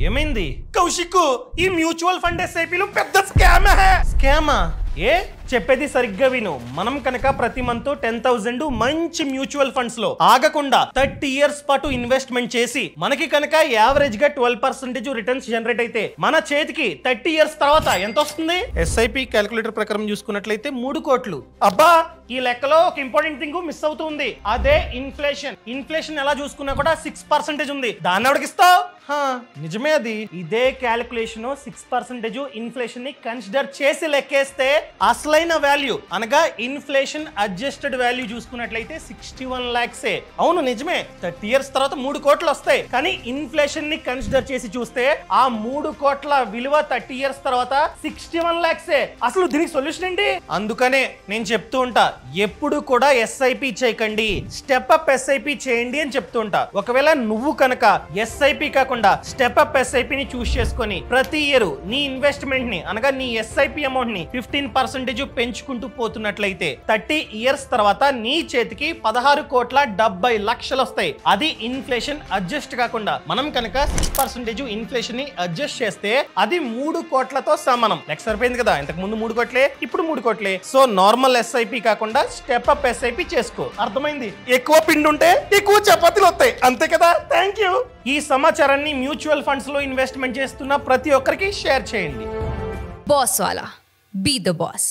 ఏమైంది కౌశిక్? ఈ mutual fund ఎస్ఐపీలు పెద్ద స్కామా? ఏ చెప్పేది సరిగ్గా విను. మనం కనుక ప్రతి మంత్ 10,000 మంచి మ్యూచువల్ ఫండ్స్ లో ఆగకుండా 30 years పాటు ఇన్వెస్ట్మెంట్ చేసి మనకి కనుక యావరేజ్ గా 12% రిటర్న్స్ జనరేట్ అయితే మన చేతికి 30 years తర్వాత ఎంత వస్తుంది? ఎస్ఐపి క్యాలిక్యులేటర్ ప్రకారం చూసుకున్నట్లయితే 3 కోట్లు. అబ్బా, ఈ లెక్కలో ఒక ఇంపార్టెంట్ థింగ్ మిస్ అవుతుంది. అదే ఇన్ఫ్లేషన్. ఇన్ఫ్లేషన్ ఎలా చూసుకున్నా కూడా 6% ఉంది. దాన్ని ఎవరికిస్తావు? నిజమే, అది ఇదే క్యాలిక్యులేషన్ 6% ఇన్ఫ్లేషన్ ని కన్సిడర్ చేసి లెక్కేస్తే అసలైన వాల్యూ అనగా ఇన్ఫ్లేషన్ అడ్జస్టెడ్ వాల్యూ చూసుకున్నట్లయితే 61 lakhs. అవును నిజమే, 30 years తర్వాత 3 కోట్లు వస్తాయి. కానీ ఇన్ఫ్లేషన్ ని కన్సిడర్ చేసి చూస్తే ఆ 3 కోట్ల విలువ 30 years తర్వాత 61 lakhs. అసలు దీనికి సొల్యూషన్ ఏంటి? అందుకనే నేను చెప్తూ ఉంటా, ఎప్పుడు కూడా ఎస్ఐపి చేయకండి, స్టెప్ అప్ ఎస్ఐపి చేయండి అని చెప్తూ ఉంటా. ఒకవేళ నువ్వు కనుక ఎస్ఐపి కాకుండా స్టెప్ అప్ ఎస్ఐపి ని చూస్ చేసుకొని ప్రతి ఇయర్ నీ ఇన్వెస్ట్మెంట్ ని అనగా నీ ఎస్ఐపి అమౌంట్ ని 15% పెంచుకుంటూ పోతున్నట్లయితే 30 years తర్వాత నీ చేతికి 16,70 లక్షలు వస్తాయి. అది ఇన్ఫ్లేషన్ అడ్జస్ట్ కాకుండా. మనం కనుక 6% ఇన్ఫ్లేషన్ ని అడ్జస్ట్ చేస్తే అది 3 కోట్లతో సమానం. లెక్క సరిపోయింది కదా? ఇంతకు ముందు 3 కోట్లే, ఇప్పుడు 3 కోట్లే. సో నార్మల్ ఎస్ఐపి కాకుండా స్టెప్ అప్ ఎస్ఐపి చేసుకో. అర్థమైంది? ఎక్కువ పిండి ఉంటే ఎక్కువ చపాతీలు వస్తాయి, అంతే కదా? Thank you. ఈ సమాచారాన్ని మ్యూచువల్ ఫండ్స్ లో ఇన్వెస్ట్మెంట్ చేస్తున్న ప్రతి ఒక్కరికి షేర్ చేయండి. Boss wala. Be the boss.